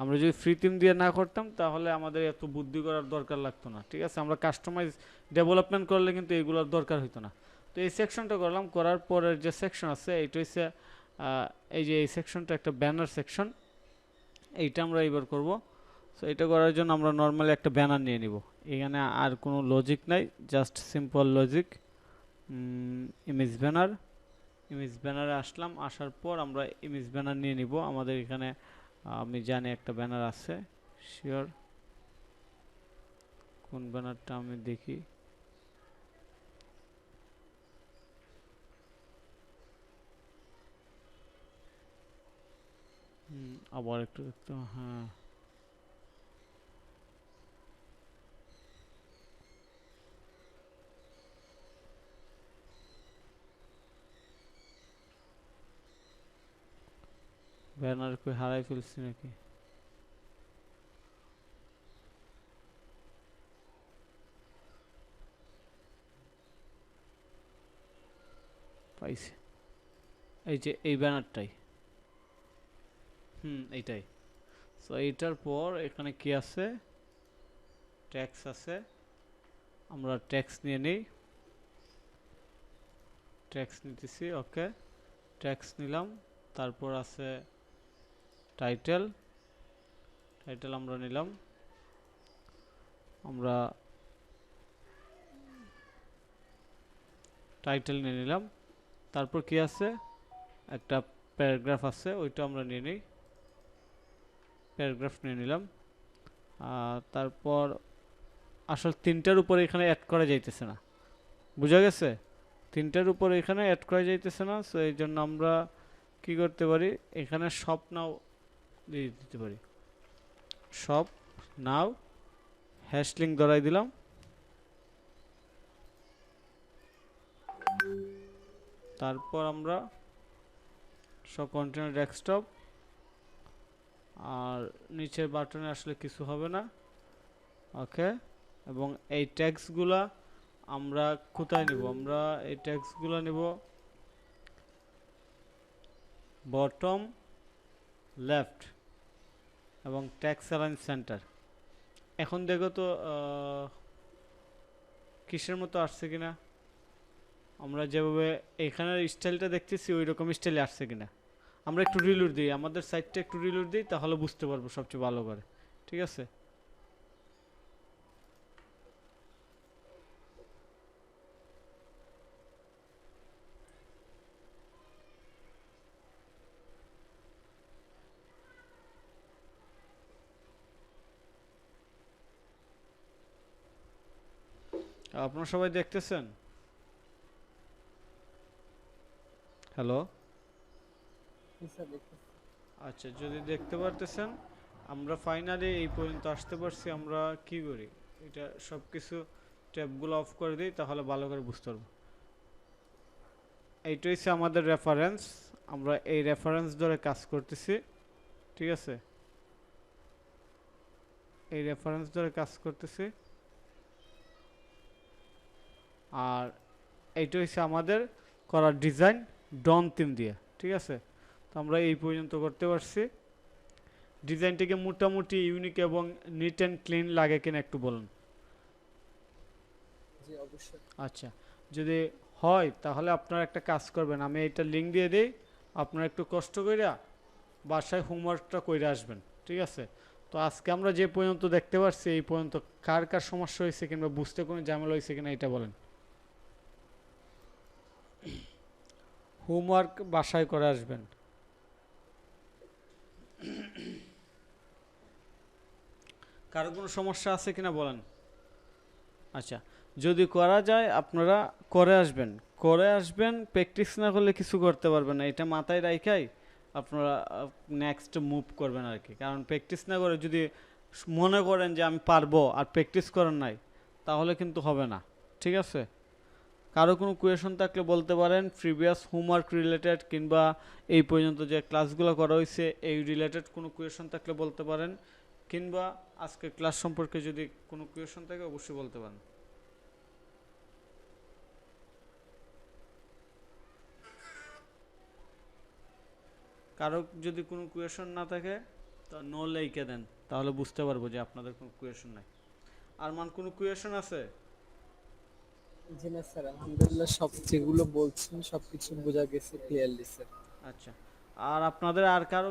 আমরা যদি ফ্রি থিম দিয়ে না করতাম, তাহলে আমাদের এত বুদ্ধি করার দরকার লাগতো না, ঠিক আছে? আমরা কাস্টমাইজ ডেভেলপমেন্ট করলে কিন্তু এগুলোর দরকার হতো না। তো এই সেকশনটা করলাম, করার পরের যে সেকশন আছে এইটা হচ্ছে, এই যে এই সেকশনটা একটা ব্যানার সেকশন, এইটা আমরা এবার করব। সো এটা করার জন্য আমরা নর্মালি একটা ব্যানার নিয়ে নিব। এখানে আর কোনো লজিক নাই, just simple logic. Image banner, image ব্যানারে আসলাম, আসার পর আমরা ইমেজ ব্যানার নিয়ে নিব। আমাদের এখানে আমি জানি একটা ব্যানার আছে, শিওর। কোন ব্যানারটা আমি দেখি, আবার একটু দেখতে হবে, হ্যাঁ ব্যানার কই হারাই ফেলছি নাকি? পাইছি, এই যে এই ব্যানারটাই, এইটাই। সো এইটার পর এখানে কি আছে, ট্যাক্স আছে, আমরা ট্যাক্স নিয়ে নেই, ট্যাক্স নিতেছি, ওকে ট্যাক্স নিলাম। তারপর আছে টাইটেল, টাইটেল আমরা নিলাম, আমরা টাইটেল নিয়ে নিলাম। তারপর কি আছে, একটা প্যারাগ্রাফ আছে, ওইটা আমরা নিয়ে নিই, প্যারাগ্রাফ নিয়ে নিলাম। তারপর আসলে তিনটার উপরে এখানে অ্যাড করা যাইতেছে না, বুঝা গেছে? তিনটার উপরে এখানে অ্যাড করা যাইতেছে না, সো এই জন্য আমরা কি করতে পারি, এখানে সব নাও দিয়ে দিতে পারি, সব নাও হ্যাশ লিঙ্ক ধরাই দিলাম। তারপর আমরা সব কন্টেনার ডেস্কটপ, আর নিচের বাটনে আসলে কিছু হবে না, ওকে। এবং এই ট্যাক্সগুলা আমরা কোথায় নিব, আমরা এই ট্যাক্সগুলো নিব বটম লেফট এবং ট্যাক্স অ্যালাইন সেন্টার। এখন দেখো তো কিসের মতো আসছে কিনা, আমরা যেভাবে এখানের স্টাইলটা দেখতেছি ওই রকম স্টাইলে আসছে কিনা। আমরা একটু রিলোড দিই, আমাদের সাইটটা একটু রিলোড দিই, তাহলে বুঝতে পারবো সবচেয়ে ভালো করে, ঠিক আছে? আপনারা সবাই দেখতেছেন? হ্যালো, আচ্ছা যদি দেখতে পারতেছেন, আমরা ফাইনালি এই পর্যন্ত আসতে পারছি। আমরা কি করি, এটা সব কিছু ট্যাবগুলো অফ করে দিই, তাহলে ভালো করে বুঝতে পারবো। এইটা হচ্ছে আমাদের রেফারেন্স, আমরা এই রেফারেন্স ধরে কাজ করতেছি, ঠিক আছে? এই রেফারেন্স ধরে কাজ করতেছি, আর এইটা হচ্ছে আমাদের করার ডিজাইন ডন থিম দিয়ে, ঠিক আছে? তো আমরা এই পর্যন্ত করতে পারছি। ডিজাইনটিকে মোটামুটি ইউনিক এবং নিট অ্যান্ড ক্লিন লাগে কিনা একটু বলুন। জি অবশ্যই। আচ্ছা, যদি হয় তাহলে আপনারা একটা কাজ করবেন, আমি এইটা লিঙ্ক দিয়ে দিই, আপনারা একটু কষ্ট কইরা বাসায় হোমওয়ার্কটা কইরা আসবেন, ঠিক আছে? তো আজকে আমরা যে পর্যন্ত দেখতে পারছি এই পর্যন্ত কার কার সমস্যা হয়েছে কিংবা বুঝতে কোনো ঝামেলা হয়েছে কিনা এটা বলেন। হোমওয়ার্ক বাসায় করে আসবেন। কারো কোনো সমস্যা আছে কিনা বলেন। আচ্ছা, যদি করা যায় আপনারা করে আসবেন, করে আসবেন, প্র্যাকটিস না করলে কিছু করতে পারবেন না, এটা মাথায় রাখাই আপনারা নেক্সট মুভ করবেন আর কি। কারণ প্র্যাকটিস না করে যদি মনে করেন যে আমি পারবো আর প্র্যাকটিস করেন নাই, তাহলে কিন্তু হবে না, ঠিক আছে? কারো কোনো কোয়েশন থাকলে বলতে পারেন, প্রিভিয়াস হোমওয়ার্ক রিলেটেড কিংবা এই পর্যন্ত যে ক্লাসগুলো করা হয়েছে এই রিলেটেড কোনো কোয়েশন থাকলে বলতে পারেন, কিংবা আজকের ক্লাস সম্পর্কে যদি কোনো কোয়েশন থাকে অবশ্যই বলতে পারেন। কারো যদি কোনো কোয়েশন না থাকে তো নো লিখে দেন, তাহলে বুঝতে পারবো যে আপনাদের কোনো কোয়েশন নাই। আর কোনো কোয়েশন আছে? জি না স্যার, আলহামদুলিল্লাহ সব যেগুলো বলছেন সবকিছু বোঝা গেছে ক্লিয়ারলি স্যার। আচ্ছা, আর আপনাদের আর কারো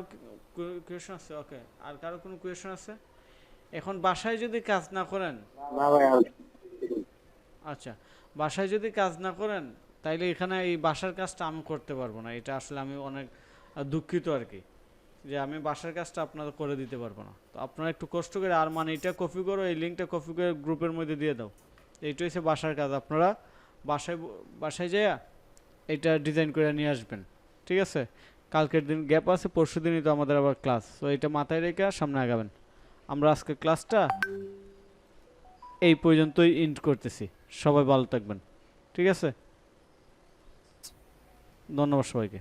কোয়েশন আছে? ওকে, আর কারো কোনো কোয়েশন আছে? এখন বাসায় যদি কাজ না করেন, না ভাই আচ্ছা বাসায় যদি কাজ না করেন তাইলে এখানে এই বাসার কাজটা আমি করতে পারবো না, এটা আসলে আমি অনেক দুঃখিত আর কি, যে আমি বাসার কাজটা আপনাদের করে দিতে পারবো না। তো আপনারা একটু কষ্ট করে, আর এটা কপি করো, এই লিঙ্কটা কপি করে গ্রুপের মধ্যে দিয়ে দাও। এইটা হচ্ছে বাসার কাজ, আপনারা বাসায় বাসায় যাইয়া এটা ডিজাইন করে নিয়ে আসবেন, ঠিক আছে? কালকের দিন গ্যাপ আছে, পরশু দিনই তো আমাদের আবার ক্লাস, তো এটা মাথায় রেখে সামনে আগাবেন। আমরা আজকে ক্লাসটা এই পর্যন্তই এন্ড করতেছি। সবাই ভালো থাকবেন, ঠিক আছে? ধন্যবাদ সবাইকে।